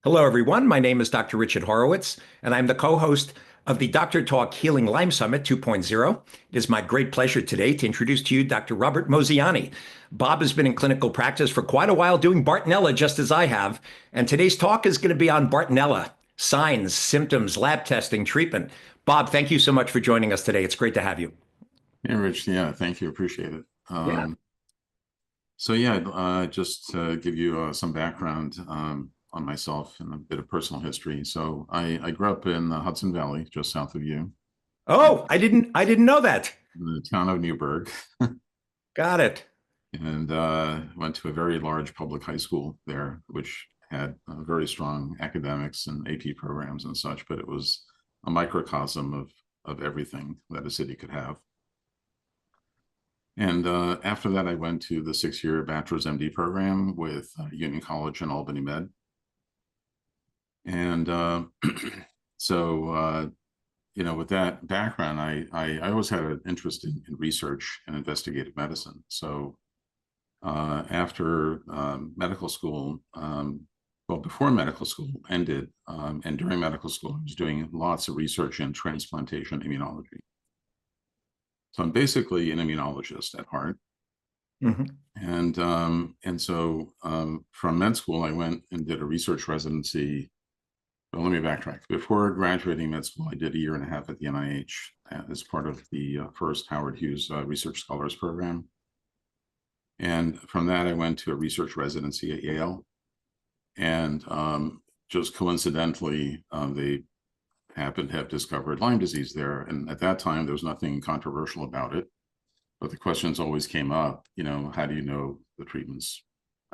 Hello, everyone. My name is Dr. Richard Horowitz, and I'm the co-host of the Doctor Talk Healing Lyme Summit 2.0. It is my great pleasure today to introduce to you Dr. Robert Mosiani. Bob has been in clinical practice for quite a while doing Bartonella, just as I have, and today's talk is going to be on Bartonella, signs, symptoms, lab testing, treatment. Bob, thank you so much for joining us today. It's great to have you. Hey, Rich. Yeah, thank you. Appreciate it. Yeah. Just to give you some background on myself and a bit of personal history. So I grew up in the Hudson Valley, just south of you, Oh, I didn't know that. in the town of Newburgh, Got it. and went to a very large public high school there, which had very strong academics and AP programs and such, but it was a microcosm of everything that a city could have. And after that, I went to the 6-year bachelor's MD program with Union College and Albany Med. And with that background, I always had an interest in research and investigative medicine. So after medical school, before medical school ended, and during medical school, I was doing lots of research in transplantation immunology. So I'm basically an immunologist at heart. Mhm. And so from med school, I went and did a research residency. Well, let me backtrack. Before graduating med school, I did 1.5 years at the NIH as part of the first Howard Hughes Research Scholars Program. And from that, I went to a research residency at Yale. And just coincidentally, they happened to have discovered Lyme disease there. And at that time, there was nothing controversial about it. But the questions always came up, how do you know the treatment's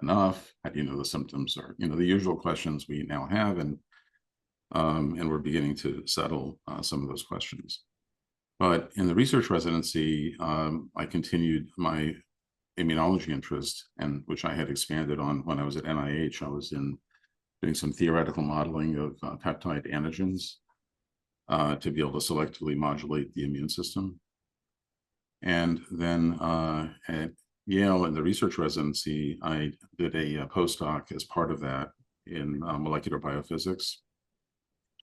enough? How do you know the symptoms are, the usual questions we now have. And we're beginning to settle some of those questions. But in the research residency, I continued my immunology interest, and which I had expanded on when I was at NIH. I was doing some theoretical modeling of peptide antigens to be able to selectively modulate the immune system. And then at Yale in the research residency, I did a postdoc as part of that in molecular biophysics.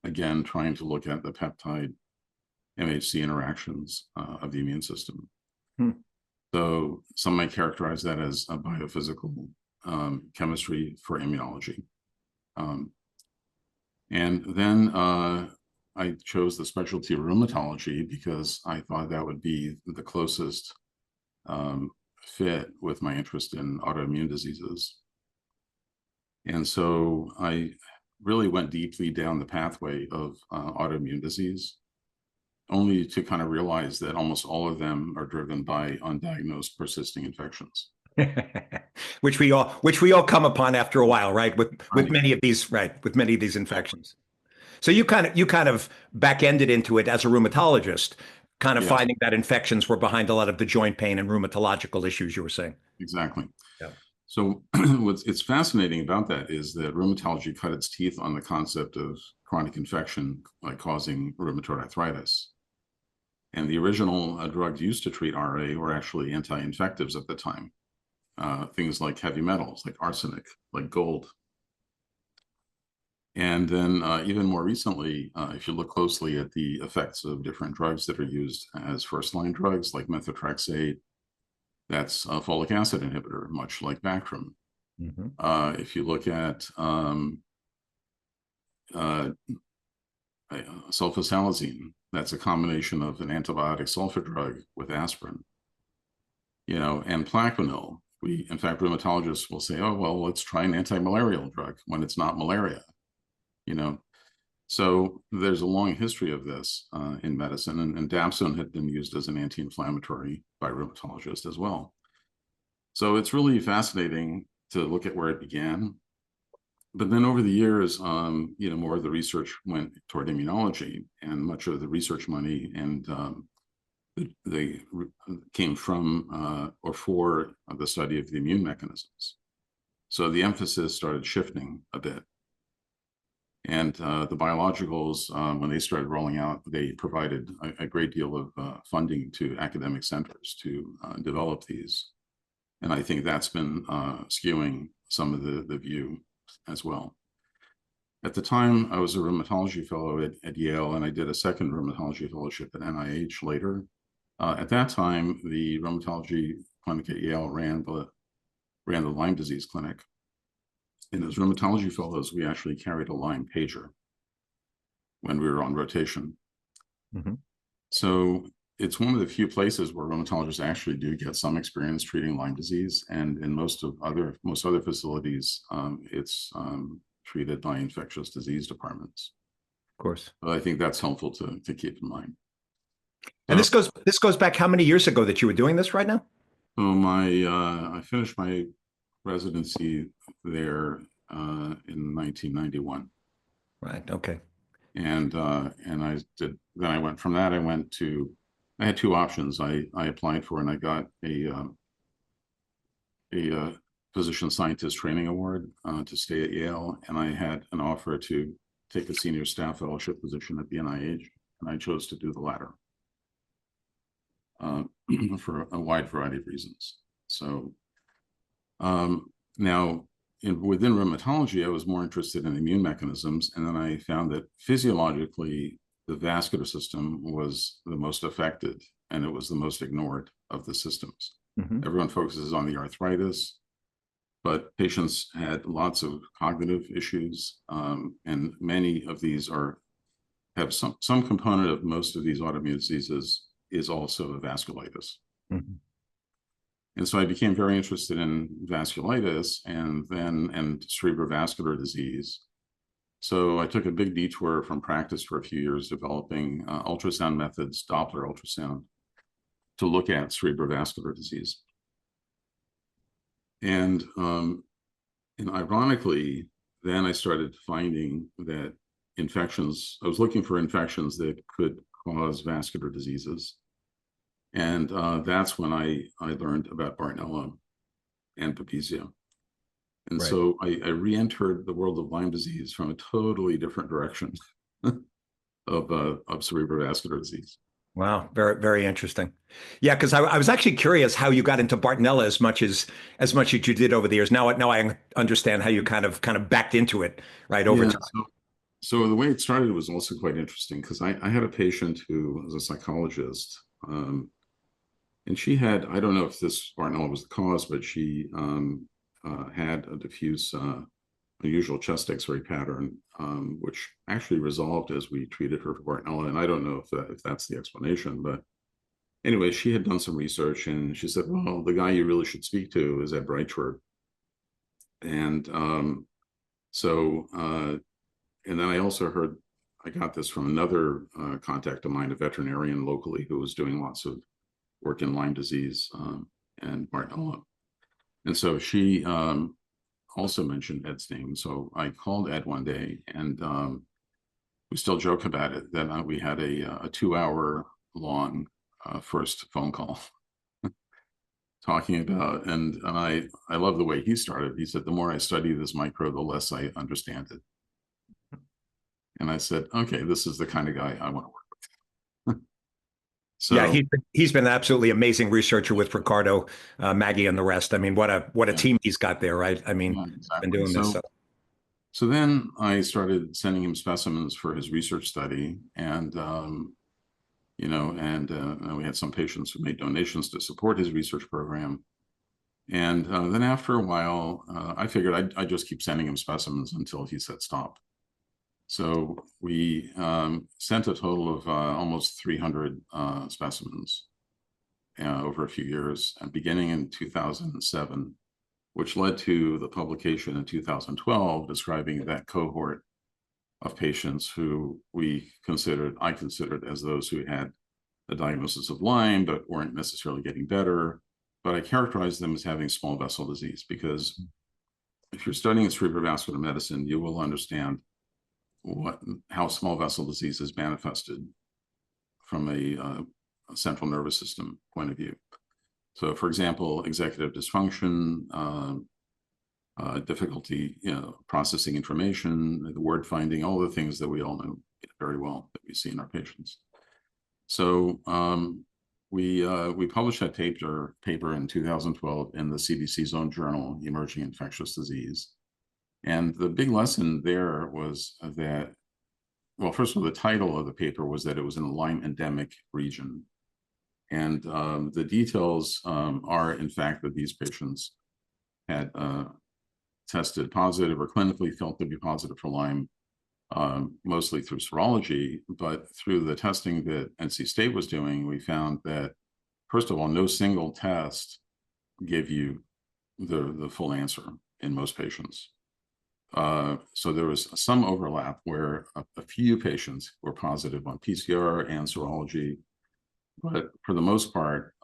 Again, trying to look at the peptide MHC interactions of the immune system. So some might characterize that as a biophysical chemistry for immunology. And then I chose the specialty of rheumatology because I thought that would be the closest fit with my interest in autoimmune diseases. And so I really went deeply down the pathway of autoimmune disease, only to kind of realize that almost all of them are driven by undiagnosed persisting infections. which we all come upon after a while, right? With Right. many of these, right, with many of these infections. So you kind of back-ended into it as a rheumatologist, kind of Yes, finding that infections were behind a lot of the joint pain and rheumatological issues you were saying. exactly. Yeah. So it's fascinating about that is that rheumatology cut its teeth on the concept of chronic infection like causing rheumatoid arthritis. And the original drugs used to treat RA were actually anti-infectives at the time. Things like heavy metals, like arsenic, like gold. And then even more recently, if you look closely at the effects of different drugs that are used as first-line drugs, like methotrexate, that's a folic acid inhibitor, much like Bactrim. If you look at sulfasalazine, that's a combination of an antibiotic sulfa drug with aspirin, and Plaquenil. In fact, rheumatologists will say, oh, well, let's try an anti-malarial drug when it's not malaria, So there's a long history of this in medicine, and dapsone had been used as an anti-inflammatory by rheumatologists as well. So it's really fascinating to look at where it began. But then over the years, more of the research went toward immunology, and much of the research money and they came from or for the study of the immune mechanisms. So the emphasis started shifting a bit. And the biologicals, when they started rolling out, they provided a great deal of funding to academic centers to develop these. And I think that's been skewing some of the view as well. At the time, I was a rheumatology fellow at Yale, and I did a second rheumatology fellowship at NIH later. At that time, the rheumatology clinic at Yale ran the Lyme disease clinic. And as rheumatology fellows, we actually carried a Lyme pager when we were on rotation. Mm-hmm. So it's one of the few places where rheumatologists actually do get some experience treating Lyme disease. And in most other facilities, it's treated by infectious disease departments. Of course. But I think that's helpful to keep in mind. And So, this goes back how many years ago that you were doing this right now? so I finished my residency there in 1991. Right. Okay. And I went from that. I had two options. I applied for and I got a physician scientist training award to stay at Yale, and I had an offer to take a senior staff fellowship position at the NIH, and I chose to do the latter for a wide variety of reasons. So now within rheumatology, I was more interested in immune mechanisms, and then I found that physiologically, the vascular system was the most affected, and it was the most ignored of the systems. Mm-hmm. Everyone focuses on the arthritis, but patients had lots of cognitive issues, and many of these have some component of most of these autoimmune diseases is also a vasculitis. Mm-hmm. And so I became very interested in vasculitis and cerebrovascular disease. So I took a big detour from practice for a few years, developing ultrasound methods, Doppler ultrasound, to look at cerebrovascular disease. And ironically, then I started finding that I was looking for infections that could cause vascular diseases. And that's when I learned about Bartonella and Babesia. And Right. so I re-entered the world of Lyme disease from a totally different direction of cerebrovascular disease. Wow. Very, very interesting. Yeah, because I was actually curious how you got into Bartonella as much as you did over the years. Now I understand how you kind of backed into it right over Yeah. time. So the way it started was also quite interesting because I had a patient who was a psychologist, and she had, I don't know if this Bartonella was the cause, but she had a diffuse unusual chest X-ray pattern, which actually resolved as we treated her for Bartonella. And I don't know if that's the explanation, but anyway, she had done some research and she said, well, the guy you really should speak to is Ed Breitschwert. And and then I also heard, I got this from another contact of mine, a veterinarian locally who was doing lots of work in Lyme disease and Bartonella. And so she also mentioned Ed's name. So I called Ed one day, and we still joke about it that we had a 2-hour long first phone call talking about, and I love the way he started. He said, the more I study this micro, the less I understand it. And I said, okay, this is the kind of guy I want to work with. Yeah, So he's been an absolutely amazing researcher with Ricardo, Maggie, and the rest. I mean, what a yeah, team he's got there, right? I mean, yeah, been exactly. doing this stuff. So then I started sending him specimens for his research study, and we had some patients who made donations to support his research program. And then after a while, I figured I'd just keep sending him specimens until he said stop. So we sent a total of almost 300 specimens over a few years, and beginning in 2007, which led to the publication in 2012 describing that cohort of patients who I considered as those who had a diagnosis of Lyme, but weren't necessarily getting better. But I characterized them as having small vessel disease because if you're studying cerebrovascular medicine, you will understand how small vessel disease is manifested from a central nervous system point of view. So, for example, executive dysfunction, difficulty, processing information, the word finding, all the things that we all know very well that we see in our patients. So we published that paper in 2012 in the CDC's own journal, Emerging Infectious Disease. And the big lesson there was that, well, first of all, the title of the paper was that it was in a Lyme endemic region. And the details are, in fact, that these patients had tested positive or clinically felt to be positive for Lyme, mostly through serology. But through the testing that NC State was doing, we found that, first of all, no single test gave you the full answer in most patients. So there was some overlap where a few patients were positive on PCR and serology, but for the most part,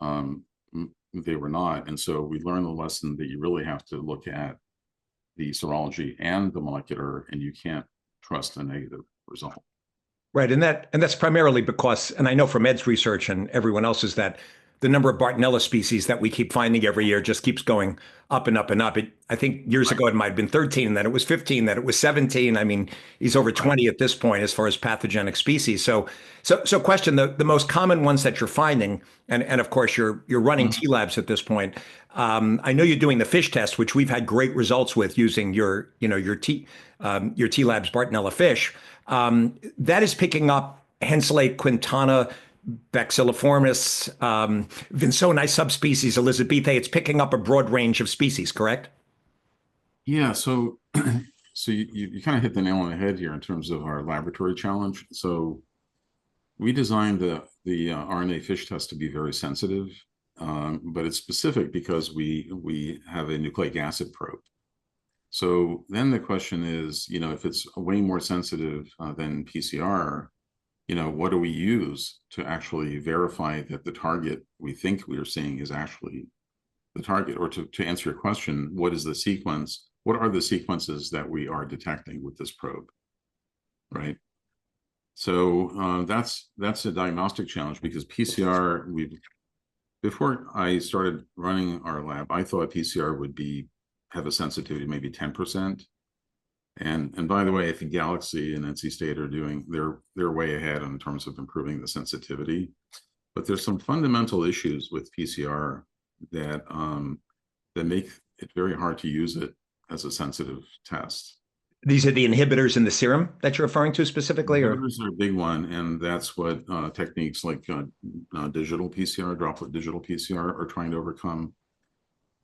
they were not. And so we learned the lesson that you really have to look at the serology and the molecular, and you can't trust a negative result. Right. And that's primarily because, and I know from Ed's research and everyone else's, that the number of Bartonella species that we keep finding every year just keeps going up and up and up. I think years ago it might have been 13, then it was 15, then it was 17. I mean, he's over 20 at this point as far as pathogenic species. So question, the most common ones that you're finding, and of course you're running T labs at this point. I know you're doing the fish test, which we've had great results with using your T labs Bartonella fish. That is picking up Henselate, Quintana, Bacilliformis, Vinsoni subspecies, Elizabethae. It's picking up a broad range of species, correct? Yeah, so you kind of hit the nail on the head here in terms of our laboratory challenge. So we designed the RNA fish test to be very sensitive, but it's specific because we have a nucleic acid probe. So then the question is, if it's way more sensitive than PCR, what do we use to actually verify that the target we think we are seeing is actually the target? Or to answer your question, what is the sequence? What are the sequences that we are detecting with this probe, right? So that's a diagnostic challenge because PCR, before I started running our lab, I thought PCR would have a sensitivity maybe 10%. And by the way, I think Galaxy and NC State are they're way ahead in terms of improving the sensitivity. But there's some fundamental issues with PCR that make it very hard to use it as a sensitive test. These are the inhibitors in the serum that you're referring to specifically, or? Inhibitors are a big one, and that's what techniques like digital PCR, droplet digital PCR, are trying to overcome.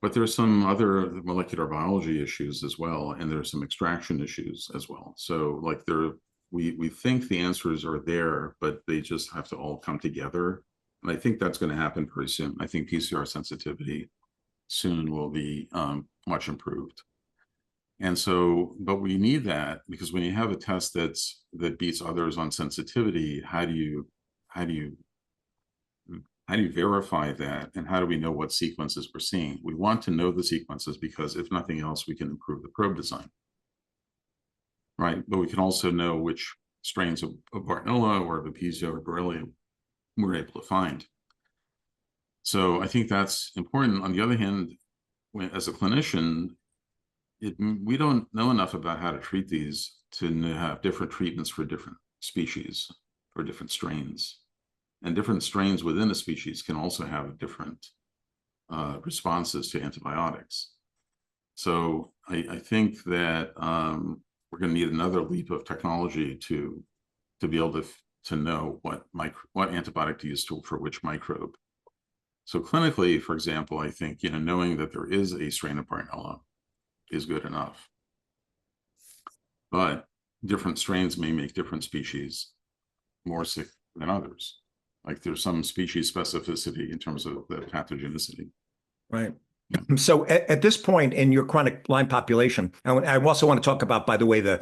But there's some other molecular biology issues as well, and there's some extraction issues as well. So like we think the answers are there, but they just have to all come together. And I think that's going to happen pretty soon. I think PCR sensitivity soon will be much improved. And so, but we need that because when you have a test that beats others on sensitivity, how do you verify that, and how do we know what sequences we're seeing? We want to know the sequences because if nothing else, we can improve the probe design, right? But we can also know which strains of Bartonella or Babesia or Borrelia we're able to find. So I think that's important. On the other hand, as a clinician, we don't know enough about how to treat these to have different treatments for different species or different strains. And different strains within a species can also have different responses to antibiotics. So I think that we're going to need another leap of technology to be able to know what antibiotic to use for which microbe. So clinically, for example, I think knowing that there is a strain of Bartonella is good enough. But different strains may make different species more sick than others. Like there's some species specificity in terms of the pathogenicity. Right. So at this point in your chronic Lyme population, I also want to talk about, by the way, the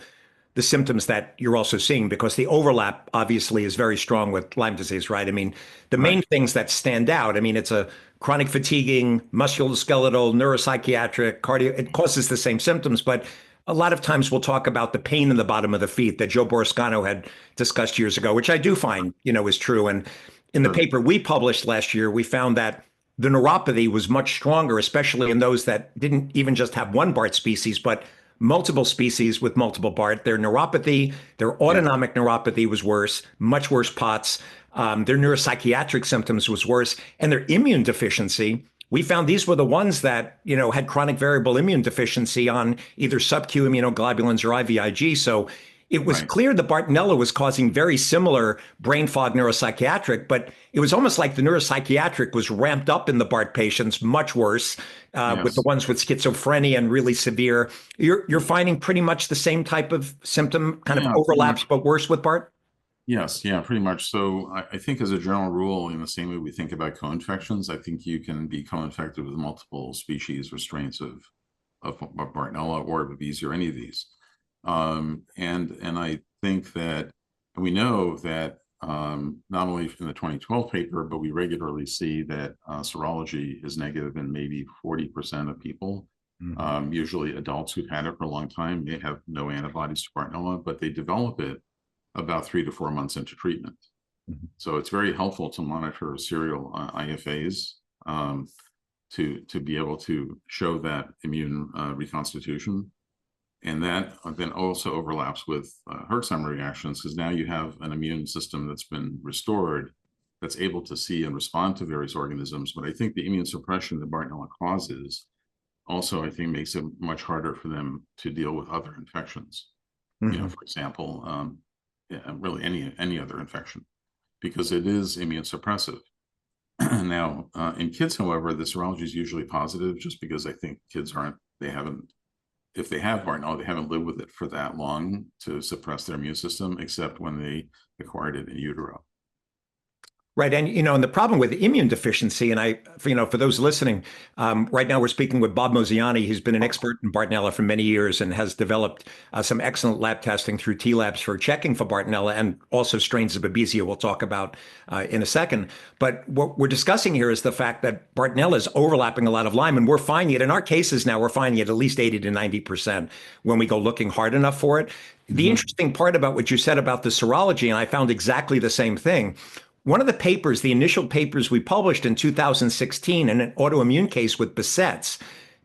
symptoms that you're also seeing, because the overlap obviously is very strong with Lyme disease, right? I mean, the main things that stand out, I mean, it's a chronic fatiguing, musculoskeletal, neuropsychiatric, cardio, it causes the same symptoms, but a lot of times we'll talk about the pain in the bottom of the feet that Joe Borascano had discussed years ago, which I do find, is true. And in the paper we published last year, we found that the neuropathy was much stronger, especially in those that didn't even just have one BART species, but multiple species with multiple BART. Their neuropathy, their autonomic neuropathy was worse, much worse POTS. Their neuropsychiatric symptoms was worse, and their immune deficiency we found these were the ones that, had chronic variable immune deficiency on either sub-Q immunoglobulins or IVIG. So it was Right. clear that Bartonella was causing very similar brain fog neuropsychiatric, but it was almost like the neuropsychiatric was ramped up in the BART patients, much worse, with the Yes. ones with schizophrenia and really severe. You're finding pretty much the same type of symptom kind of Yeah, pretty overlaps, much. but worse with BART? Yes, yeah, pretty much. So I think as a general rule, in the same way we think about co-infections, I think you can be co-infected with multiple species or strains of Bartonella or Babesia or any of these. And I think that we know that not only in the 2012 paper, but we regularly see that serology is negative in maybe 40% of people. Mhm. Usually adults who've had it for a long time may have no antibodies to Bartonella, but they develop it about 3 to 4 months into treatment. Mhm. So it's very helpful to monitor serial IFAs to be able to show that immune reconstitution. And that then also overlaps with Herxheimer reactions, because now you have an immune system that's been restored that's able to see and respond to various organisms. But I think the immune suppression that Bartonella causes also, I think, makes it much harder for them to deal with other infections. Mhm. For example, yeah, really any other infection, because it is immune suppressive. Now, in kids, however, the serology is usually positive, just because I think kids they haven't, if they have Bartonella, they haven't lived with it for that long to suppress their immune system, except when they acquired it in utero. Right. And the problem with immune deficiency, and for those listening, right now we're speaking with Bob Mosiani. He's been an expert in Bartonella for many years and has developed some excellent lab testing through T labs for checking for Bartonella and also strains of Babesia we'll talk about in a second. But what we're discussing here is the fact that Bartonella is overlapping a lot of Lyme, and we're finding it in our cases now, we're finding it at least 80 to 90% when we go looking hard enough for it. The Mhm. interesting part about what you said about the serology, and I found exactly the same thing. One of the papers, the initial papers we published in 2016 in an autoimmune case with Behçet's,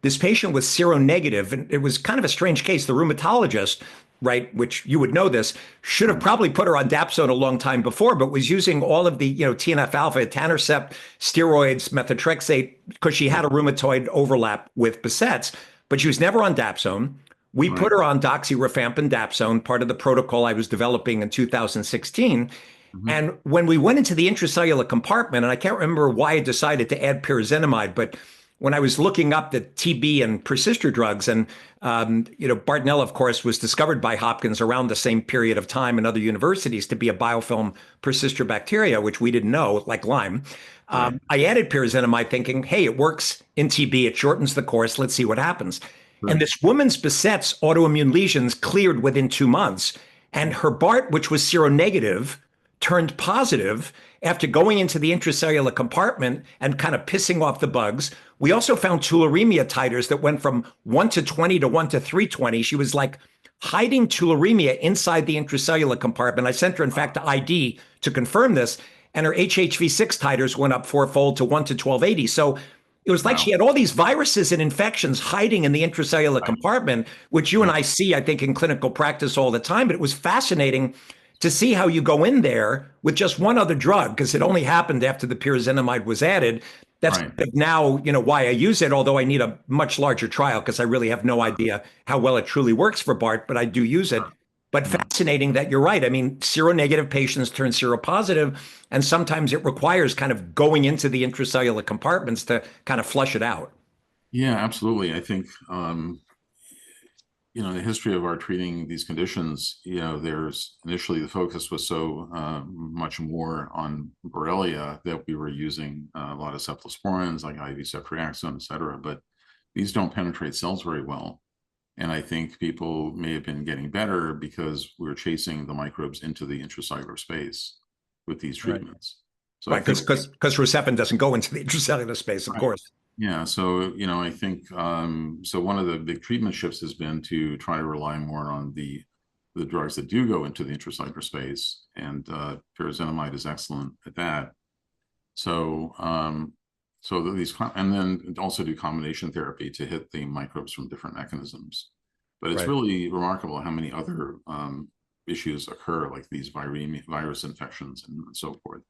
this patient was seronegative, and it was kind of a strange case. The rheumatologist, right, which you would know this, should have Right. probably put her on dapsone a long time before, but was using all of the, TNF alpha, etanercept, steroids, methotrexate, because she had a rheumatoid overlap with Behçet's, but she was never on dapsone. We put Right. her on doxyrifampin dapsone, part of the protocol I was developing in 2016. Mhm. And when we went into the intracellular compartment, and I can't remember why I decided to add pyrazinamide, but when I was looking up the TB and persister drugs, and Bartonella, of course, was discovered by Hopkins around the same period of time in other universities to be a biofilm persister bacteria, which we didn't know, like Lyme. Right. I added pyrazinamide thinking, hey, it works in TB, it shortens the course, let's see what happens. And Sure. this woman's Behçet's autoimmune lesions cleared within 2 months, and her BART, which was seronegative, turned positive after going into the intracellular compartment and kind of pissing off the bugs. We also found tularemia titers that went from 1 to 20 to 1 to 320. She was like hiding tularemia inside the intracellular compartment. I sent her, in fact, to ID to confirm this, and her HHV6 titers went up fourfold to 1 to 1280. So it was like she Wow. had all these viruses and infections hiding in the intracellular Right. compartment, which you and Right. I see, I think, in clinical practice all the time. But it was fascinating to see how you go in there with just one other drug, because it only happened after the pyrazinamide was added. That's Right. now, why I use it, although I need a much larger trial because I really have no idea how well it truly works for BART, but I do use it. But Yeah. fascinating that you're right. I mean, seronegative patients turn seropositive, and sometimes it requires kind of going into the intracellular compartments to kind of flush it out. Yeah, absolutely. I think the history of our treating these conditions, there's initially the focus was so much more on Borrelia that we were using a lot of cephalosporins like IV ceftriaxone, et cetera, but these don't penetrate cells very well. And I think people may have been getting better because we were chasing the microbes into the intracellular space with these Right. treatments. So I Right, think, because Herceptin doesn't go into the intracellular space, of right. course. Yeah, so I think so one of the big treatment shifts has been to try to rely more on the drugs that do go into the intracellular space, and pyrazinamide is excellent at that. So and then also do combination therapy to hit the microbes from different mechanisms. But it's Right. really remarkable how many other issues occur, like these virus infections and so forth.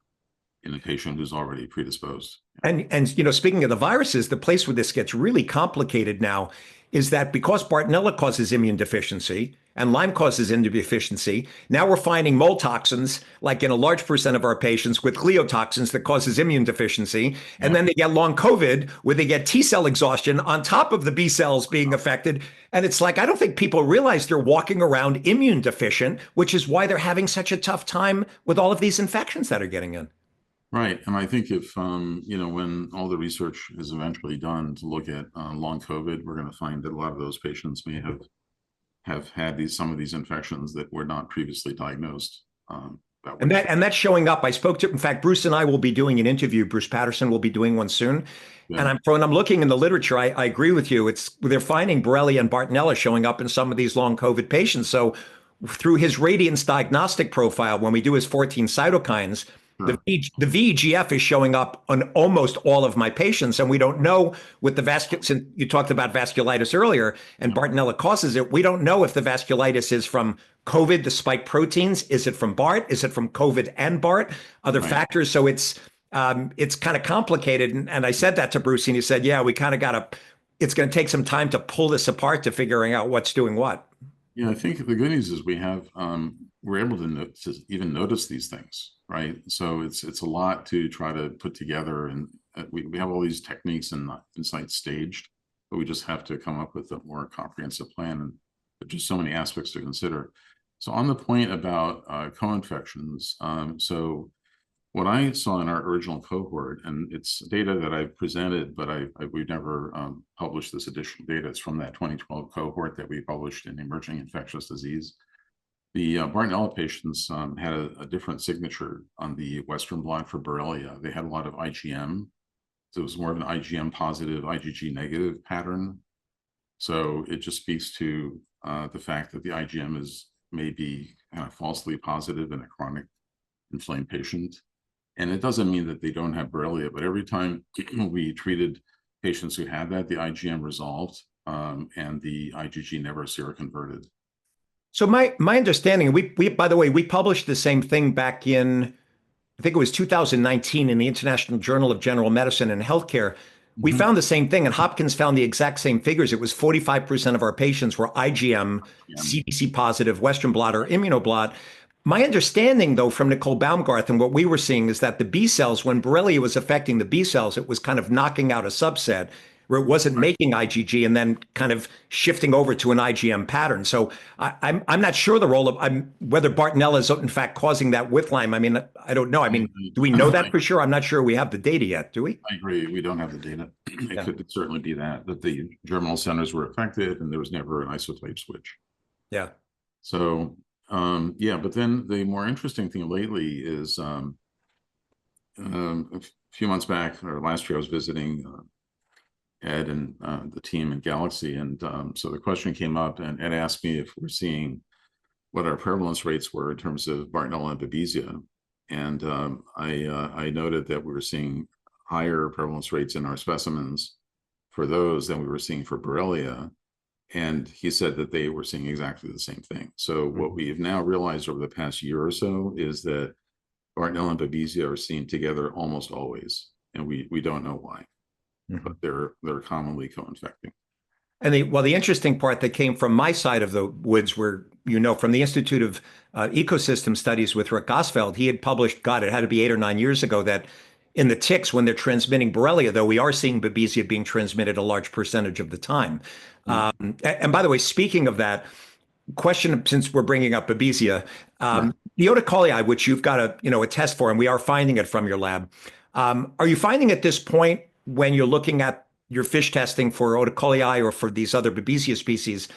in a patient who's already predisposed. And speaking of the viruses, the place where this gets really complicated now is that because Bartonella causes immune deficiency and Lyme causes immune deficiency, now we're finding mold toxins, like in a large percent of our patients, with gliotoxins that causes immune deficiency. And Yeah. then they get long COVID, where they get T cell exhaustion on top of the B cells being affected. And it's like, I don't think people realize they're walking around immune deficient, which is why they're having such a tough time with all of these infections that are getting in. Right. And I think if, when all the research is eventually done to look at long COVID, we're going to find that a lot of those patients may have had some of these infections that were not previously diagnosed. And that's showing up. I spoke to, in fact, Bruce and I will be doing an interview. Bruce Patterson will be doing one soon. Yeah. And I'm looking in the literature. I agree with you. They're finding Borrelia and Bartonella showing up in some of these long COVID patients. So through his radiance diagnostic profile, when we do his 14 cytokines, Sure. the VEGF is showing up on almost all of my patients. And we don't know with the since you talked about vasculitis earlier and Bartonella causes it, we don't know if the vasculitis is from COVID, the spike proteins. Is it from BART? Is it from COVID and BART? Other factors. So it's kind of complicated. And I said that to Bruce and he said, yeah, we kind of it's going to take some time to pull this apart to figuring out what's doing what. Yeah, I think the good news is we're able to even notice these things, right? So it's a lot to try to put together, and we have all these techniques and insights staged, but we just have to come up with a more comprehensive plan, and there's just so many aspects to consider. So on the point about co-infections, so what I saw in our original cohort, and it's data that I've presented, but we've never published this additional data. It's from that 2012 cohort that we published in Emerging Infectious Disease. The Bartonella patients had a different signature on the Western blot for Borrelia. They had a lot of IgM. So it was more of an IgM positive, IgG negative pattern. So it just speaks to the fact that the IgM is maybe kind of falsely positive in a chronic inflamed patient. And it doesn't mean that they don't have Borrelia, but every time we treated patients who had that, the IgM resolved and the IgG never seroconverted. So my understanding, we by the way, we published the same thing back in, I think it was 2019 in the International Journal of General Medicine and Healthcare. We found the same thing, and Hopkins found the exact same figures. It was 45% of our patients were IgM, CDC positive, Western blot, or immunoblot. My understanding, though, from Nicole Baumgarth and what we were seeing is that the B cells, when Borrelia was affecting the B cells, it was kind of knocking out a subset where it wasn't making IgG and then kind of shifting over to an IgM pattern. So I'm not sure the role of whether Bartonella is in fact causing that with Lyme. I mean, I don't know. I mean, do we know that for sure? I'm not sure we have the data yet, do we? I agree. We don't have the data. It could certainly be that the germinal centers were affected and there was never an isotype switch. Yeah. So, but then the more interesting thing lately is a few months back or last year, I was visiting Ed and the team in Galaxy. And so the question came up and Ed asked me if we're seeing what our prevalence rates were in terms of Bartonella and Babesia. And I noted that we were seeing higher prevalence rates in our specimens for those than we were seeing for Borrelia. And he said that they were seeing exactly the same thing. So what we've now realized over the past year or so is that Bartonella and Babesia are seen together almost always. And we don't know why. But they're commonly co-infecting. And the interesting part that came from my side of the woods, where from the Institute of Ecosystem Studies with Rick Gosfeld, he had published, God, it had to be 8 or 9 years ago, that in the ticks, when they're transmitting Borrelia, though, we are seeing Babesia being transmitted a large percentage of the time. And by the way, speaking of that, question, since we're bringing up Babesia, the Oticoliae, which you've got a test for, and we are finding it from your lab. Are you finding at this point, when you're looking at your fish testing for Oticoliae or for these other Babesia species,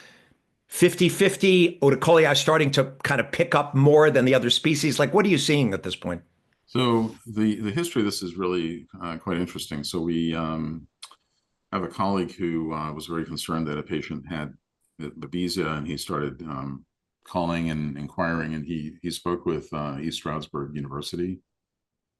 50-50, Oticoliae starting to kind of pick up more than the other species? Like, what are you seeing at this point? So the history of this is really quite interesting. So we have a colleague who was very concerned that a patient had Babesia, and he started calling and inquiring, and he spoke with East Stroudsburg University.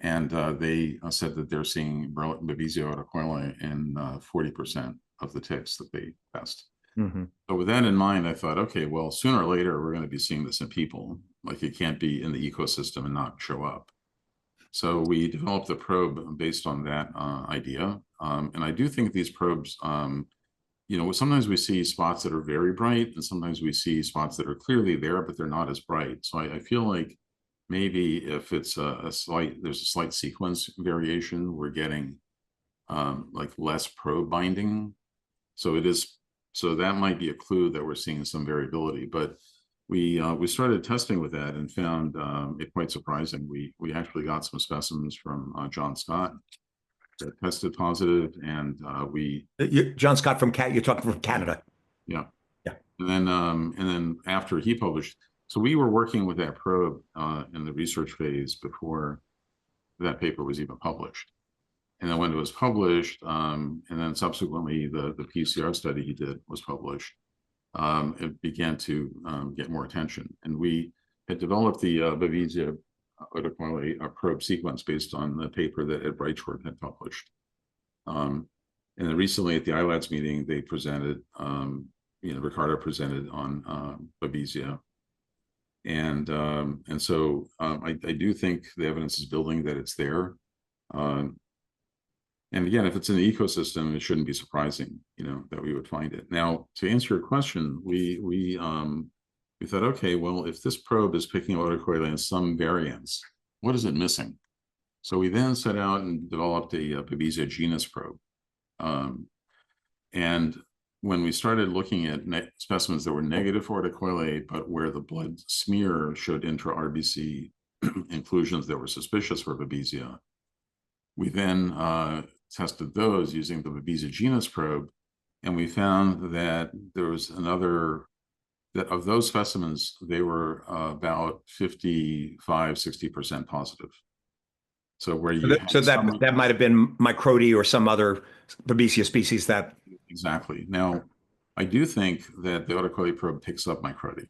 And they said that they're seeing Babesia oticoliae in 40% of the ticks that they test. So with that in mind, I thought, okay, well, sooner or later, we're going to be seeing this in people. Like, it can't be in the ecosystem and not show up. So we developed a probe based on that idea. And I do think these probes, sometimes we see spots that are very bright, and sometimes we see spots that are clearly there, but they're not as bright. So I feel like maybe if it's there's a slight sequence variation, we're getting like less probe binding. So that might be a clue that we're seeing some variability. But we started testing with that and found it quite surprising. We actually got some specimens from John Scott that tested positive, and John Scott you're talking from Canada. Yeah. Yeah. And then after he published, so we were working with that probe in the research phase before that paper was even published. And then when it was published, and then subsequently the PCR study he did was published, it began to get more attention. And we had developed the Babesia otocoeli probe sequence based on the paper that Ed Breitschwardt had published. And then recently at the ILADS meeting, they presented, Ricardo presented on Babesia. And so I do think the evidence is building that it's there. And again, if it's in the ecosystem, it shouldn't be surprising, that we would find it. Now, to answer your question, we thought, okay, well, if this probe is picking up otocoeli in some variants, what is it missing? So we then set out and developed a Babesia genus probe. And when we started looking at specimens that were negative for otocoeli, but where the blood smear showed intra-RBC inclusions that were suspicious for Babesia, we then tested those using the Babesia genus probe, and we found that there was that of those specimens, they were about 55–60% positive. So where that might have been Microti or some other Babesia species that. Exactly. Now, I do think that the otocoeli probe picks up Microti,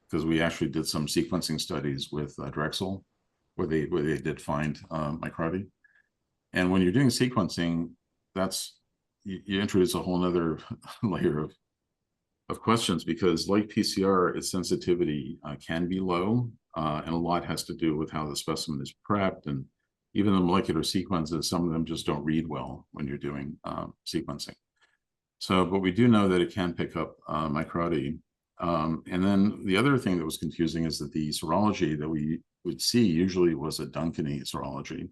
because we actually did some sequencing studies with Drexel where they did find Microti. And when you're doing sequencing, you introduce a whole nother layer of questions, because like PCR, its sensitivity can be low, and a lot has to do with how the specimen is prepped, and even the molecular sequences, some of them just don't read well when you're doing sequencing. So, but we do know that it can pick up Microti. And then the other thing that was confusing is that the serology that we would see usually was a Duncani serology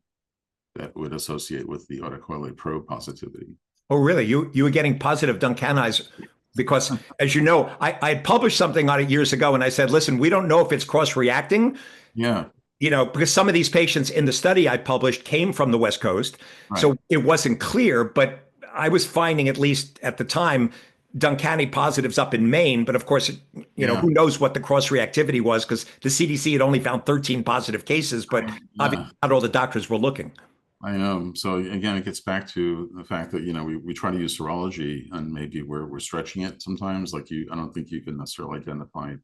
that would associate with the otocoeli probe positivity. Oh, really? You were getting positive Duncani's because, as you know, I had published something on it years ago, and I said, listen, we don't know if it's cross-reacting. Yeah. Because some of these patients in the study I published came from the West Coast, right. So it wasn't clear, but I was finding, at least at the time, Duncani positives up in Maine. But of course, who knows what the cross-reactivity was, because the CDC had only found 13 positive cases, but obviously not all the doctors were looking. I know. So again, it gets back to the fact that, we try to use serology, and maybe we're stretching it sometimes. Like I don't think you can necessarily identify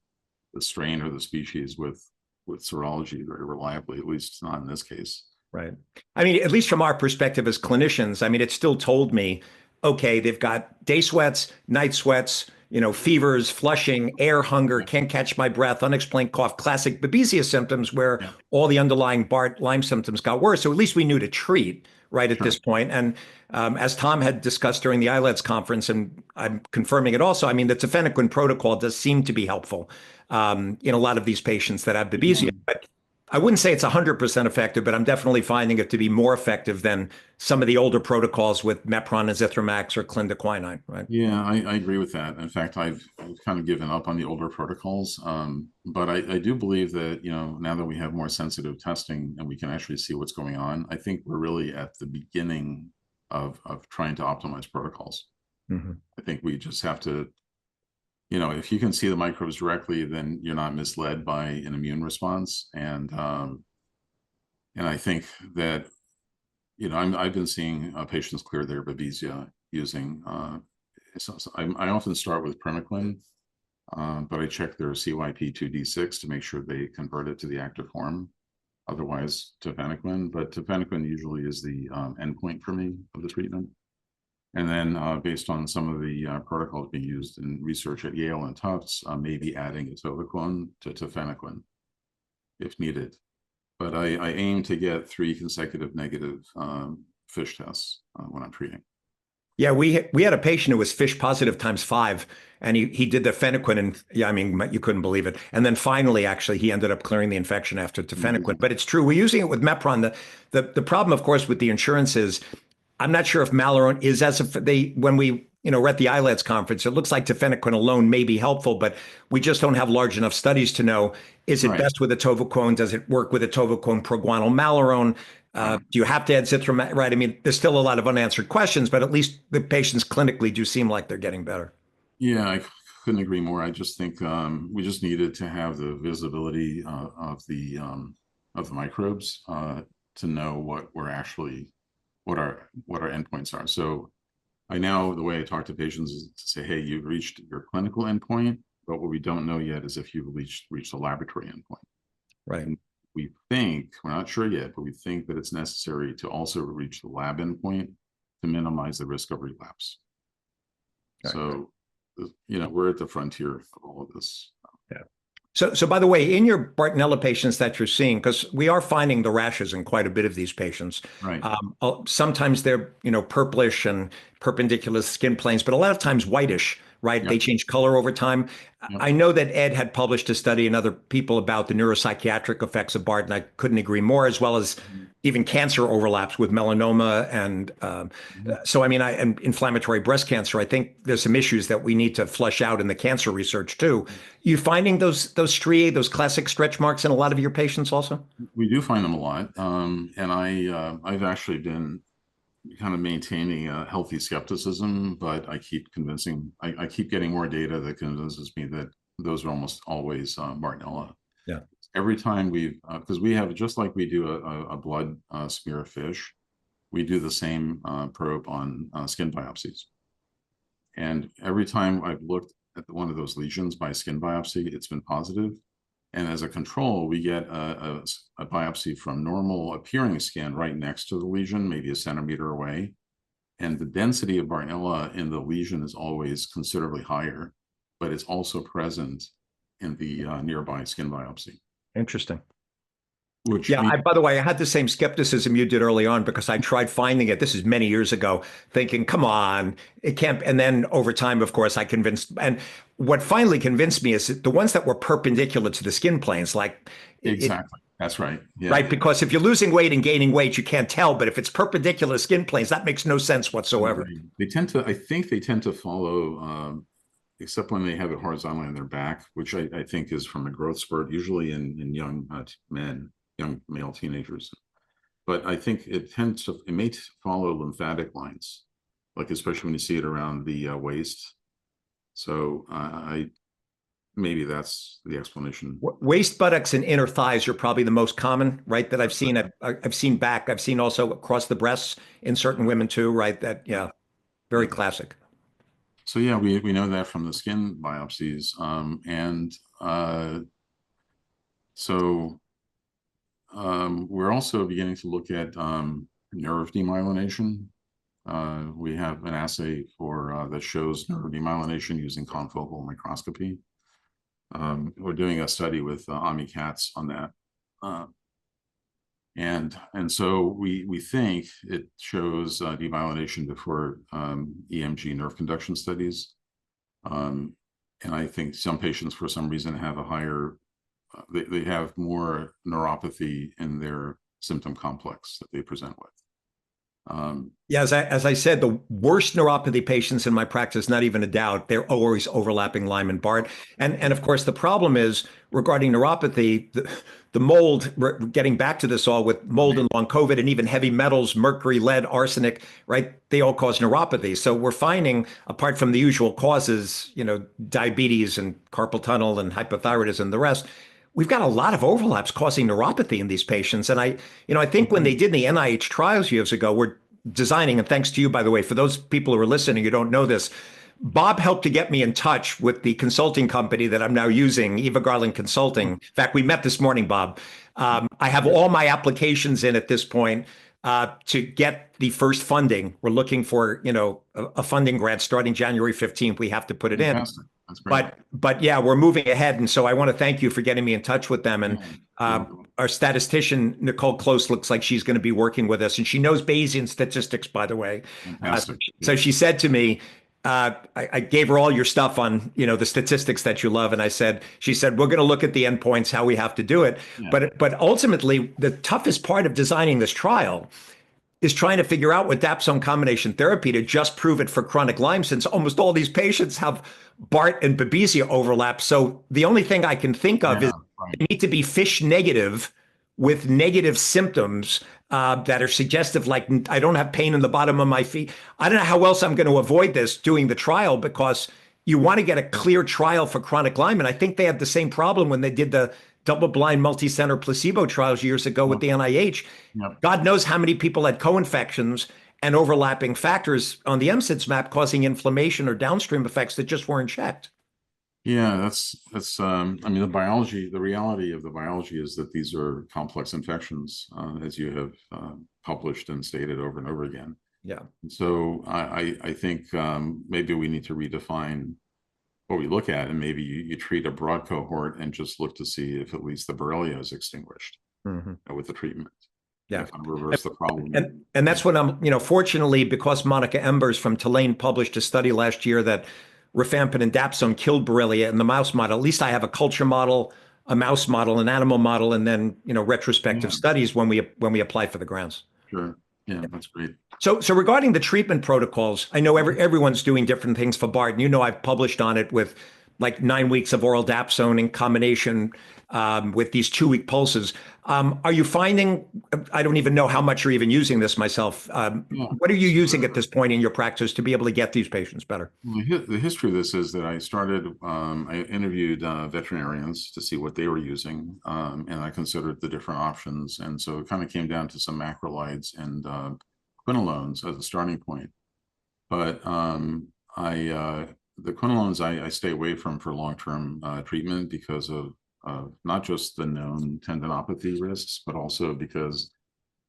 the strain or the species with serology very reliably, at least not in this case. Right. I mean, at least from our perspective as clinicians, I mean, it still told me, okay, they've got day sweats, night sweats, fevers, flushing, air hunger, can't catch my breath, unexplained cough, classic Babesia symptoms where all the underlying Lyme symptoms got worse. So at least we knew to treat at this point. And as Tom had discussed during the ILADS conference, and I'm confirming it also, I mean, the tafenoquine protocol does seem to be helpful in a lot of these patients that have Babesia. But I wouldn't say it's 100% effective, but I'm definitely finding it to be more effective than some of the older protocols with Mepron, Azithromax, or clindaquinine, right? Yeah, I agree with that. In fact, I've kind of given up on the older protocols. But I do believe that, now that we have more sensitive testing and we can actually see what's going on, I think we're really at the beginning of trying to optimize protocols. Mm-hmm. I think we just have to, if you can see the microbes directly, then you're not misled by an immune response. And I think that, I've been seeing patients clear their Babesia using, I often start with primaquine, but I check their CYP2D6 to make sure they convert it to the active form. Otherwise, tafenoquine. But tafenoquine usually is the endpoint for me of the treatment. And then based on some of the protocols being used in research at Yale and Tufts, maybe adding atovaquone to tafenoquine if needed. but I aim to get 3 consecutive negative fish tests when I'm treating. Yeah, we had a patient who was fish positive times five, and he did the phenequin, and yeah, I mean, you couldn't believe it. And then finally, actually, he ended up clearing the infection after tefenequine. But it's true, we're using it with Mepron. The problem, of course, with the insurance is I'm not sure if Malarone is as if they when we were at the ILADS conference, it looks like tefenequine alone may be helpful, but we just don't have large enough studies to know is it Right. best with atovaquone? Does it work with atovaquone proguanyl Malarone? Right. Do you have to add zithromet? Right. I mean, there's still a lot of unanswered questions, but at least the patients clinically do seem like they're getting better. Yeah, I couldn't agree more. I just think we just needed to have the visibility of the microbes to know what our endpoints are. So I now the way I talk to patients is to say, hey, you've reached your clinical endpoint, but what we don't know yet is if you've reached a laboratory endpoint. Right. And we think, we're not sure yet, but we think that it's necessary to also reach the lab endpoint to minimize the risk of relapse. Right. So, we're at the frontier of all of this. Yeah. So by the way, in your Bartonella patients that you're seeing, because we are finding the rashes in quite a bit of these patients, Right. sometimes they're, purplish and perpendicular skin planes, but a lot of times whitish, right? They Yep. change color over time. Yep. I know that Ed had published a study and other people about the neuropsychiatric effects of BART, and I couldn't agree more, as well as even cancer overlaps with melanoma and so I mean, and inflammatory breast cancer. I think there's some issues that we need to flesh out in the cancer research too. You finding those striae, those classic stretch marks in a lot of your patients also? We do find them a lot, and I've actually been kind of maintaining a healthy skepticism, but I keep getting more data that convinces me that those are almost always Bartonella. Yeah. Every time because we have, just like we do a blood smear of fish, we do the same probe on skin biopsies. And every time I've looked at one of those lesions by skin biopsy, it's been positive. And as a control, we get a biopsy from normal appearing skin right next to the lesion, maybe a centimeter away. And the density of Bartonella in the lesion is always considerably higher, but it's also present in the nearby skin biopsy. Interesting. Which Yeah, means by the way, I had the same skepticism you did early on because I tried finding it. This is many years ago, thinking, come on, it can't. And then over time, of course, I convinced. And what finally convinced me is that the ones that were perpendicular to the skin planes, like exactly. That's right. Yeah. right? Because if you're losing weight and gaining weight, you can't tell. But if it's perpendicular skin planes, that makes no sense whatsoever. I think they tend to follow, except when they have it horizontally on their back, which I think is from a growth spurt, usually in young men, young male teenagers. But I think it may follow lymphatic lines, like especially when you see it around the waist. So maybe that's the explanation. Waist, buttocks, and inner thighs are probably the most common, right? That I've seen. I've seen back. I've seen also across the breasts in certain women too, right? That yeah, very classic. So yeah, we know that from the skin biopsies, and so we're also beginning to look at nerve demyelination. We have an assay that shows nerve demyelination using confocal microscopy. We're doing a study with Ami Katz on that. And so we think it shows demyelination before EMG nerve conduction studies. And I think some patients, for some reason, have a higher, they have more neuropathy in their symptom complex that they present with. Yeah, as I said, the worst neuropathy patients in my practice, not even a doubt, they're always overlapping Lyme and BART. And of course, the problem is regarding neuropathy, the mold, getting back to this all with mold and long COVID and even heavy metals, mercury, lead, arsenic, right? They all cause neuropathy. So we're finding, apart from the usual causes, diabetes and carpal tunnel and hypothyroidism and the rest, we've got a lot of overlaps causing neuropathy in these patients. And I think when they did the NIH trials years ago, we're designing, and thanks to you, by the way, for those people who are listening who don't know this, Bob helped to get me in touch with the consulting company that I'm now using, Eva Garland Consulting. In fact, we met this morning, Bob. I have all my applications in at this point. to get the first funding. We're looking for, a funding grant starting January 15th. We have to put it in. Fantastic. That's great. But yeah, we're moving ahead. And so I want to thank you for getting me in touch with them. And Yeah. our statistician, Nicole Close, looks like she's going to be working with us. And she knows Bayesian statistics, by the way. Fantastic. So she said to me, I gave her all your stuff on, the statistics that you love. And she said, we're going to look at the endpoints, how we have to do it. Yeah. But ultimately, the toughest part of designing this trial is trying to figure out with dapsone combination therapy to just prove it for chronic Lyme, since almost all these patients have BART and Babesia overlap. So the only thing I can think of is they need to be FISH negative with negative symptoms that are suggestive, like I don't have pain in the bottom of my feet. I don't know how else I'm going to avoid this doing the trial, because you want to get a clear trial for chronic Lyme. And I think they had the same problem when they did the double-blind multi-center placebo trials years ago with the NIH. Yep. God knows how many people had co-infections and overlapping factors on the MSIDS map causing inflammation or downstream effects that just weren't checked. Yeah, that's I mean, the reality of the biology is that these are complex infections, as you have published and stated over and over again. Yeah. So I think maybe we need to redefine what we look at, and maybe you treat a broad cohort and just look to see if at least the Borrelia is extinguished with the treatment. Yeah. Kind of reverse the problem. And that's what I'm, fortunately, because Monica Embers from Tulane published a study last year that rifampin and dapsone killed Borrelia in the mouse model. At least I have a culture model, a mouse model, an animal model, and then, retrospective studies when we apply for the grants. Sure. Yeah, that's great. So regarding the treatment protocols, I know everyone's doing different things for BART, and I've published on it with like 9 weeks of oral dapsone in combination with these 2-week pulses. Are you finding, I don't even know how much you're even using this myself. What are you using at this point in your practice to be able to get these patients better? Well, the history of this is that I interviewed veterinarians to see what they were using, and I considered the different options. And so it kind of came down to some macrolides and quinolones as a starting point. But the quinolones I stay away from for long-term treatment because of not just the known tendinopathy risks, but also because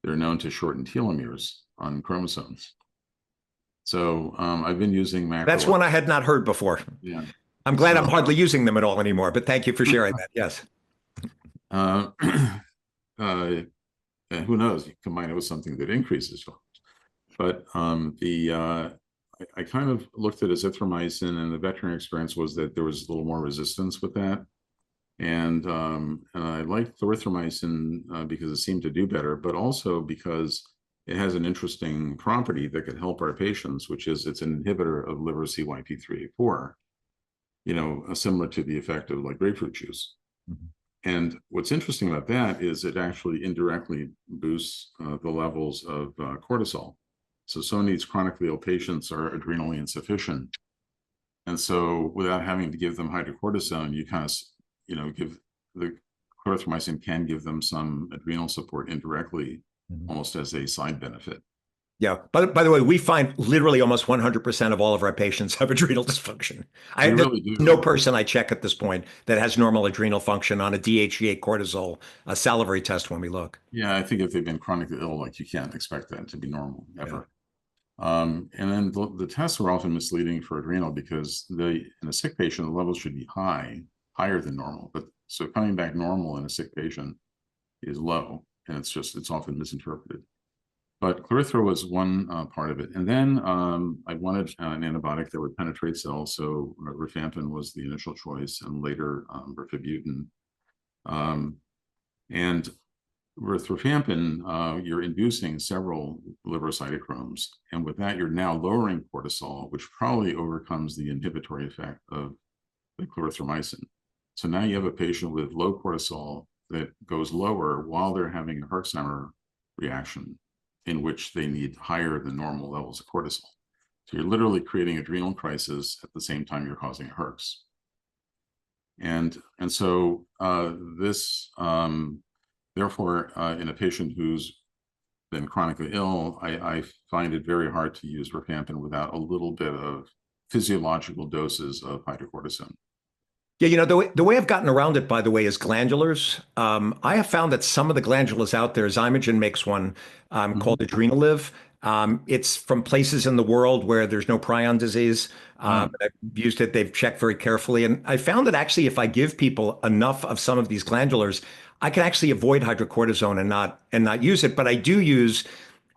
they're known to shorten telomeres on chromosomes. So I've been using macrolides. That's one I had not heard before. Yeah. I'm glad I'm hardly using them at all anymore, but thank you for sharing that. Yes. Who knows? You combine it with something that increases tolerance. But I kind of looked at azithromycin, and the veterinary experience was that there was a little more resistance with that. And I liked erythromycin because it seemed to do better, but also because it has an interesting property that could help our patients, which is it's an inhibitor of liver CYP3A4, similar to the effect of like grapefruit juice. And what's interesting about that is it actually indirectly boosts the levels of cortisol. So some of these chronically ill patients are adrenally insufficient. And so without having to give them hydrocortisone, you kind of, give the erythromycin can give them some adrenal support indirectly, almost as a side benefit. Yeah. By the way, we find literally almost 100% of all of our patients have adrenal dysfunction. Really do. No person I check at this point that has normal adrenal function on a DHEA cortisol, a salivary test when we look. Yeah, I think if they've been chronically ill, like you can't expect that to be normal ever. Yeah. And then the tests are often misleading for adrenal because in a sick patient, the levels should be higher than normal. But so coming back normal in a sick patient is low, and it's often misinterpreted. But Clarithromycin was one part of it. And then I wanted an antibiotic that would penetrate cells. So rifampin was the initial choice, and later rifabutin. And with rifampin, you're inducing several liver cytochromes. And with that, you're now lowering cortisol, which probably overcomes the inhibitory effect of the clarithromycin. So now you have a patient with low cortisol that goes lower while they're having a Herxheimer reaction, in which they need higher than normal levels of cortisol. So you're literally creating adrenal crisis at the same time you're causing a Herx. And so this, therefore, in a patient who's been chronically ill, I find it very hard to use rifampin without a little bit of physiological doses of hydrocortisone. Yeah, the way I've gotten around it, by the way, is glandulars. I have found that some of the glandulars out there, Zymogen makes one Mhm. called Adrenalive. It's from places in the world where there's no prion disease. Ah, I've used it. They've checked very carefully. And I found that actually, if I give people enough of some of these glandulars, I can actually avoid hydrocortisone and not use it. But I do use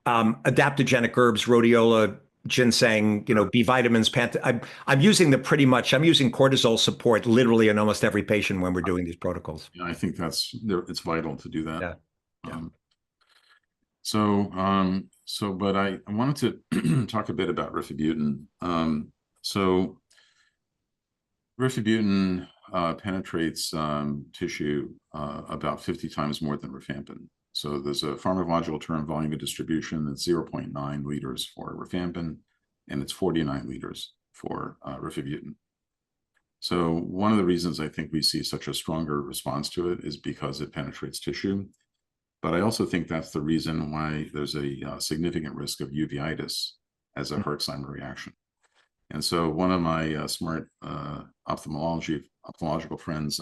adaptogenic herbs, rhodiola, ginseng, sure. B vitamins, I'm using the pretty much, I'm using cortisol support literally in almost every patient when we're doing these protocols. Yeah, I think it's vital to do that. Yeah. Yeah. Um, but I wanted to talk a bit about rifabutin. So rifabutin penetrates tissue about 50 times more than rifampin. So there's a pharmacological term, volume of distribution, that's 0.9 liters for rifampin, and it's 49 liters for rifabutin. So one of the reasons I think we see such a stronger response to it is because it penetrates tissue. But I also think that's the reason why there's a significant risk of uveitis as a Herxheimer reaction. And so one of my smart ophthalmological friends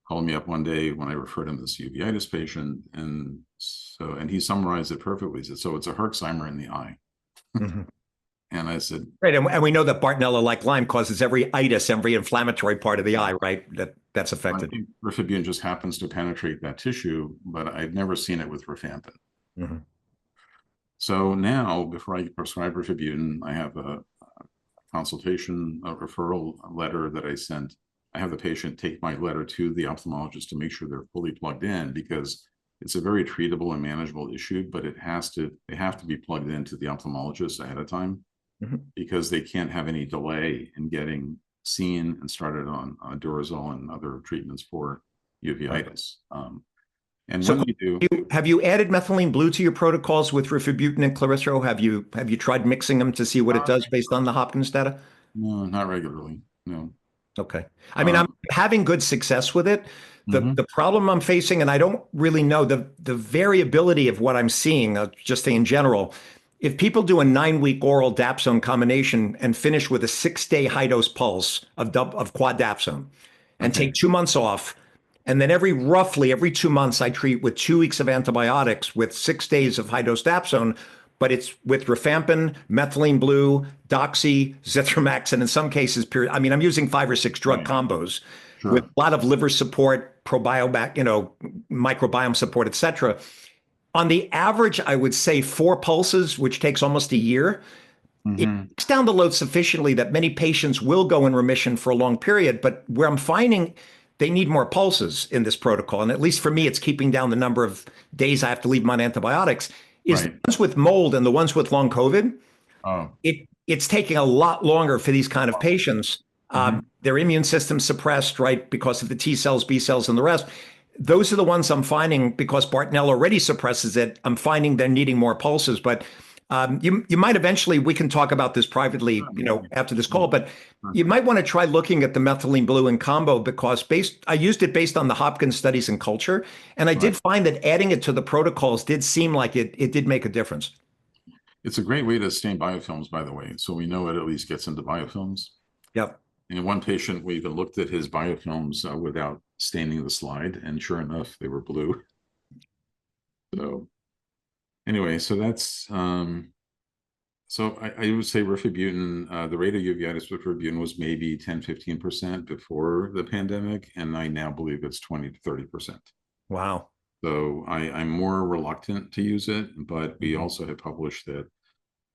called me up one day when I referred him to this uveitis patient, and he summarized it perfectly. He said, "So it's a Herxheimer in the eye." Mhm. And I said, Right. And we know that Bartonella, like Lyme, causes every itis, every inflammatory part of the eye, right? That's "I affected. think rifabutin just happens to penetrate that tissue, but I've never seen it with rifampin." Mhm. So now, before I prescribe rifabutin, I have a consultation, a referral letter that I sent. I have the patient take my letter to the ophthalmologist to make sure they're fully plugged in, because it's a very treatable and manageable issue, but they have to be plugged into the ophthalmologist ahead of time, Mhm. because they can't have any delay in getting seen and started on Durezol and other treatments for Right. uveitis. And So when we do, have you added methylene blue to your protocols with rifabutin and Claristro? Have you tried mixing them to see what it not does based on the Hopkins data? no, not regularly, no. Okay. I mean, I'm Um, having good success with it. The mhm, the problem I'm facing, and I don't really know the variability of what I'm seeing, just in general. If people do a 9 week oral dapsone combination and finish with a 6 day high dose pulse of quad dapsone and okay, take 2 months off, and then roughly every 2 months, I treat with 2 weeks of antibiotics with 6 days of high dose dapsone, but it's with rifampin, methylene blue, doxy, zithromax, and in some cases, I mean, I'm using 5 or 6 drug right, combos with sure. a lot of liver support, probiobac, microbiome support, et cetera. On the average, I would say 4 pulses, which takes almost a year. It Hmm. breaks down the load sufficiently that many patients will go in remission for a long period. But where I'm finding they need more pulses in this protocol, and at least for me, it's keeping down the number of days I have to leave them on antibiotics, is the Right. ones with mold and the ones with long COVID. Oh, It's taking a lot longer for these kind of wow. patients. Hmm. Their immune system suppressed, right, because of the T cells, B cells, and the rest. Those are the ones I'm finding because Bartonella already suppresses it. I'm finding they're needing more pulses, but you might eventually. We can talk about this privately, after this call. But Sure. you might want to try looking at the methylene blue in combo because I used it based on the Hopkins studies in culture, and I Right. did find that adding it to the protocols did seem like it did make a difference. It's a great way to stain biofilms, by the way. So we know it at least gets into biofilms. Yep. And one patient, we even looked at his biofilms without staining the slide, and sure enough, they were blue. So anyway, so I would say rifabutin, the rate of uveitis with rifabutin was maybe 10-15% before the pandemic, and I now believe it's 20 to 30%. Wow. So I'm more reluctant to use it, but we Mhm. also have published that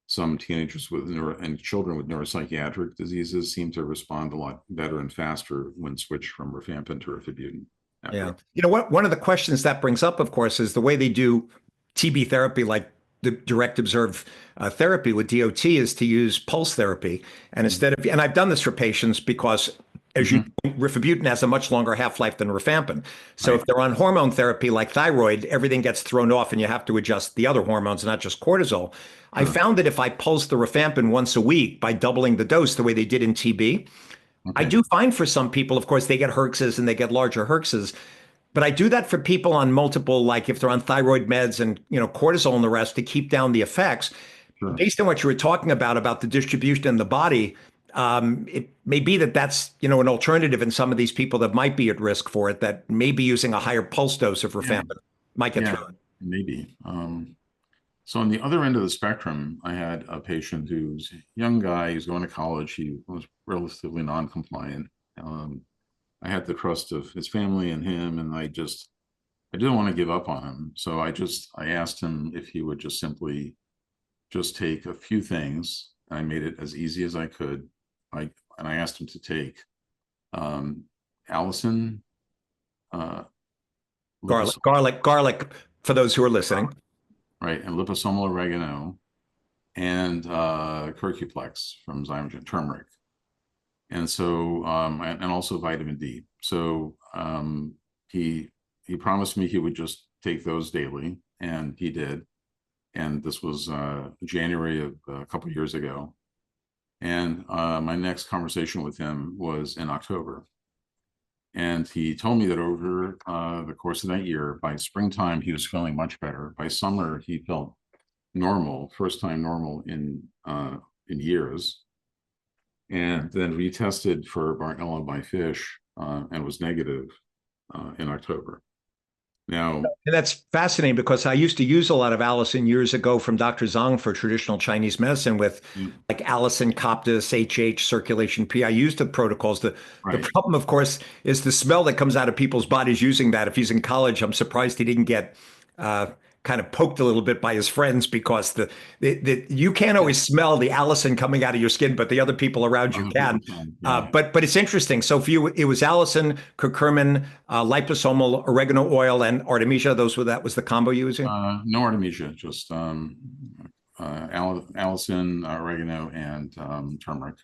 some teenagers and children with neuropsychiatric diseases seem to respond a lot better and faster when switched from rifampin to rifabutin after. Yeah. You know what? One of the questions that brings up, of course, is the way they do TB therapy, like the direct observed therapy with DOT, is to use pulse therapy. And and I've done this for patients because, as you Mm-hmm. know, rifabutin has a much longer half-life than rifampin. So if Right. they're on hormone therapy like thyroid, everything gets thrown off and you have to adjust the other hormones, not just cortisol. I Sure. found that if I pulse the rifampin once a week by doubling the dose the way they did in TB, I Okay. do find for some people, of course, they get herxes and they get larger herxes. But I do that for people on multiple, like if they're on thyroid meds and cortisol and the rest to keep down the effects. Sure. Based on what you were talking about the distribution in the body, it may be that that's, an alternative in some of these people that might be at risk for it, that maybe using a higher pulse dose of Yeah, rifampin might get yeah, through it. maybe. So on the other end of the spectrum, I had a patient who's a young guy, he's going to college. He was relatively non-compliant. I had the trust of his family and him, and I didn't want to give up on him. So I asked him if he would just simply just take a few things. I made it as easy as I could. And I asked him to take Allison, uh, Garlic, lipos garlic, garlic, for those who are listening. right, and liposomal oregano, and curcuplex from Zymergen, turmeric, and so and also vitamin D. So he promised me he would just take those daily, and he did. And this was January of a couple of years ago. And my next conversation with him was in October. And he told me that over the course of that year, by springtime, he was feeling much better. By summer, he felt normal, first time normal in years. And then retested for Bartonella by fish and was negative in October. Now, And that's fascinating because I used to use a lot of Allison years ago from Dr. Zhang for traditional Chinese medicine with like Allison, Coptis, HH, circulation P. I used the protocols. The right. problem, of course, is the smell that comes out of people's bodies using that. If he's in college, I'm surprised he didn't get uh, kind of poked a little bit by his friends because you can't always smell the Allison coming out of your skin, but the other people around you Other people can. can, yeah. But it's interesting. So for you, it was Allison, curcumin, liposomal oregano oil, and artemisia. That was the combo you was using? No artemisia, just Allison, oregano, and turmeric.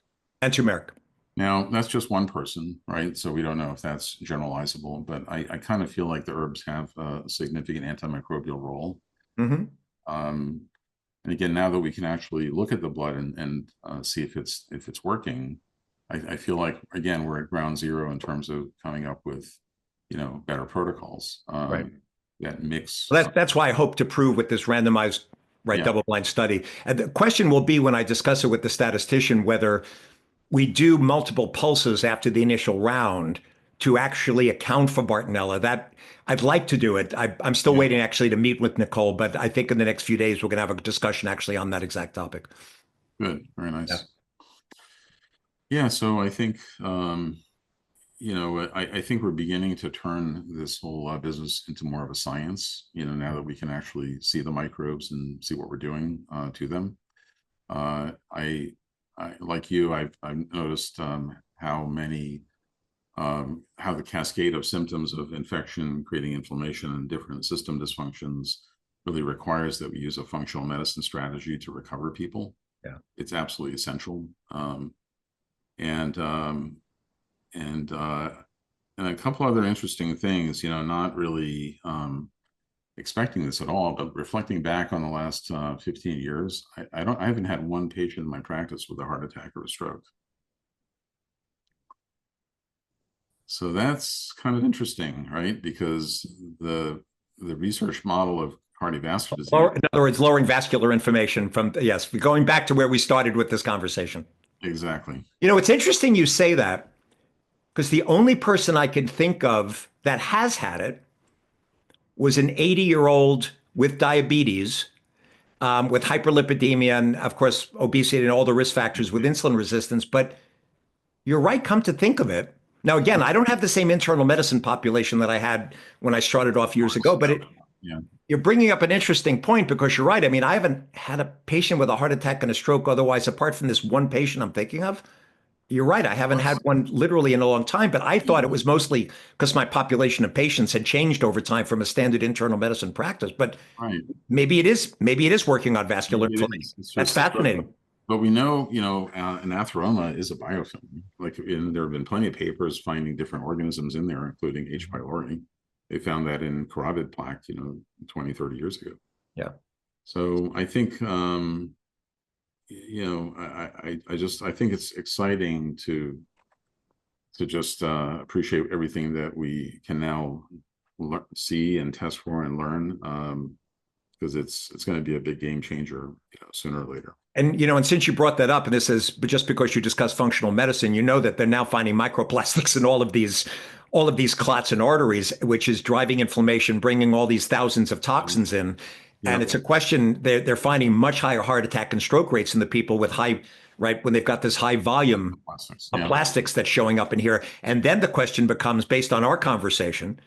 And turmeric. Now, that's just one person, right? So we don't know if that's generalizable, but I kind of feel like the herbs have a significant antimicrobial role. Mm-hmm. And again, now that we can actually look at the blood and see if it's working, I feel like, again, we're at ground zero in terms of coming up with, better protocols Right. that mix. Well, that's why I hope to prove with this randomized, right, Yeah, double-blind study. And the question will be when I discuss it with the statistician whether we do multiple pulses after the initial round to actually account for Bartonella. That I'd like to do it. I'm still yeah, waiting actually to meet with Nicole, but I think in the next few days we're going to have a discussion actually on that exact topic. good, very Yeah. nice. Yeah, so I think I think we're beginning to turn this whole business into more of a science. Now that we can actually see the microbes and see what we're doing to them. I like you, I've noticed how the cascade of symptoms of infection, creating inflammation and different system dysfunctions really requires that we use a functional medicine strategy to recover people. Yeah. It's absolutely essential. And a couple other interesting things, not really expecting this at all, but reflecting back on the last 15 years, I haven't had one patient in my practice with a heart attack or a stroke. So that's kind of interesting, right? Because the research model of cardiovascular disease. In other words, lowering vascular inflammation from, yes, going back to where we started with this conversation. Exactly. It's interesting you say that because the only person I could think of that has had it was an 80-year-old with diabetes, with hyperlipidemia, and of course, obesity and all the risk factors with insulin resistance. But you're right, come to think of it. Now, again, I don't have the same internal medicine population that I had when I started off years ago, but Yeah. you're bringing up an interesting point because you're right. I mean, I haven't had a patient with a heart attack and a stroke otherwise, apart from this one patient I'm thinking of. You're right. I haven't had one literally in a long time, but I thought it was mostly because my population of patients had changed over time from a standard internal medicine practice. But Right. maybe it is working on vascular Maybe it inflammation. is. It's That's just, fascinating. but we know, an atheroma is a biofilm. Like, there have been plenty of papers finding different organisms in there, including H. pylori. They found that in carotid plaque, 20, 30 years ago. Yeah. So I think, I think it's exciting to just appreciate everything that we can now see and test for and learn, because it's going to be a big game changer, sooner or later. And and since you brought that up, and this is just because you discussed functional medicine, you know that they're now finding microplastics in all of these clots and arteries, which is driving inflammation, bringing all these thousands of toxins in. And Yeah, it's a question they're finding much higher heart attack and stroke rates in the people with high, right, when they've got this high volume plastics. of Yeah, plastics that's showing up in here. And then the question becomes, based on our conversation,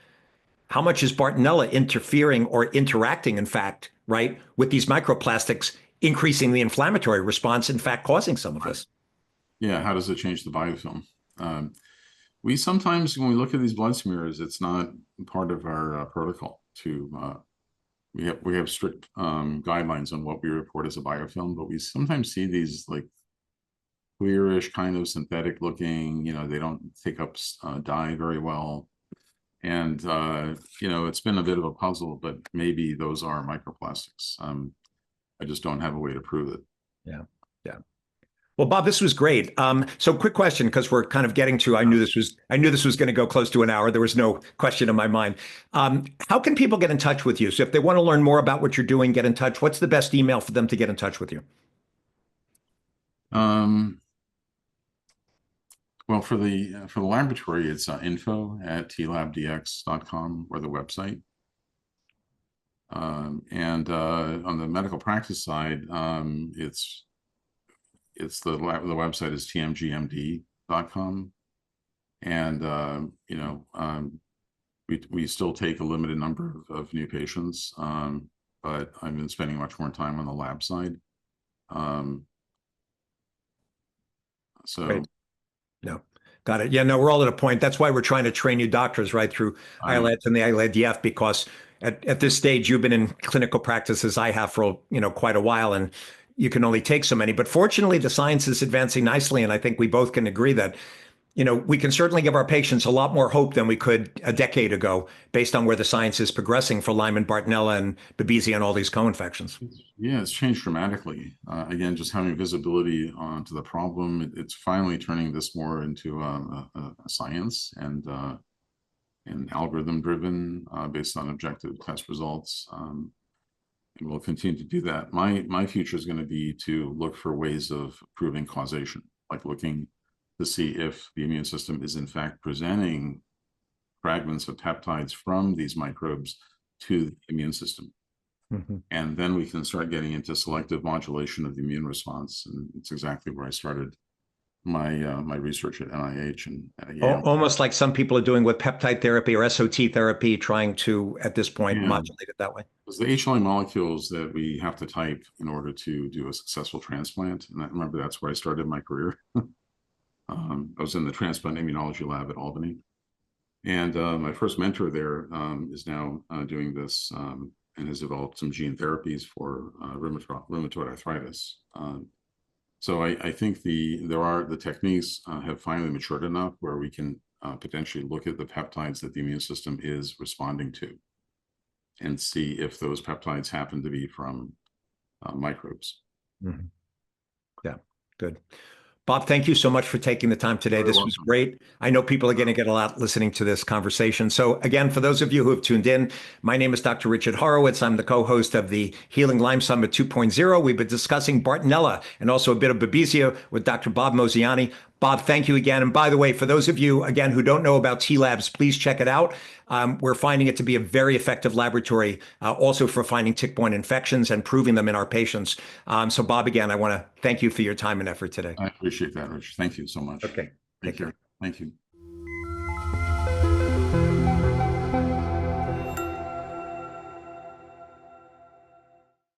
how much is Bartonella interfering or interacting, in fact, right, with these microplastics, increasing the inflammatory response, in fact, causing some of right. this? Yeah, how does it change the biofilm? We sometimes, when we look at these blood smears, it's not part of our protocol to we have strict guidelines on what we report as a biofilm, but we sometimes see these like clearish, kind of synthetic looking. They don't take up dye very well, and it's been a bit of a puzzle. But maybe those are microplastics. I just don't have a way to prove it. Yeah. Yeah. Well, Bob, this was great. So quick question, because we're kind of getting to, I knew this was going to go close to an hour. There was no question in my mind. How can people get in touch with you? So if they want to learn more about what you're doing, get in touch. What's the best email for them to get in touch with you? Well, for the laboratory, it's info@tlabdx.com, or the website. And on the medical practice side, the website is tmgmd.com. And we still take a limited number of new patients, but I've been spending much more time on the lab side. So Great. No, got it. Yeah, no, we're all at a point. That's why we're trying to train you doctors, right, through ILADS and the ILADF, because at this stage, you've been in clinical practice as I have for, quite a while, and you can only take so many. But fortunately, the science is advancing nicely, and I think we both can agree that, we can certainly give our patients a lot more hope than we could a decade ago, based on where the science is progressing for Lyme and Bartonella and Babesia and all these co-infections. Yeah, it's changed dramatically. Again, just having visibility onto the problem, it's finally turning this more into a science and algorithm driven, based on objective test results. And we'll continue to do that. My future is going to be to look for ways of proving causation, like looking to see if the immune system is in fact presenting fragments of peptides from these microbes to the immune system. Mm-hmm. And then we can start getting into selective modulation of the immune response. And it's exactly where I started my research at NIH and at Yale. Almost like some people are doing with peptide therapy or SOT therapy, trying to, at this point, modulate it that way. It's the HLA molecules that we have to type in order to do a successful transplant. And I remember that's where I started my career. I was in the transplant immunology lab at Albany. And my first mentor there is now doing this and has developed some gene therapies for rheumatoid arthritis. So I think the techniques have finally matured enough where we can potentially look at the peptides that the immune system is responding to and see if those peptides happen to be from microbes. Mm-hmm. Yeah, good. Bob, thank you so much for taking the time today. This was great. I know people are going to get a lot listening to this conversation. So again, for those of you who have tuned in, my name is Dr. Richard Horowitz. I'm the co-host of the Healing Lyme Summit 2.0. We've been discussing Bartonella and also a bit of Babesia with Dr. Bob Mosiani. Bob, thank you again. And by the way, for those of you, again, who don't know about T-Labs, please check it out. We're finding it to be a very effective laboratory, also for finding tick-borne infections and proving them in our patients. So Bob, again, I want to thank you for your time and effort today. I appreciate that, Rich. Thank you so much. Okay. Take care. Thank you.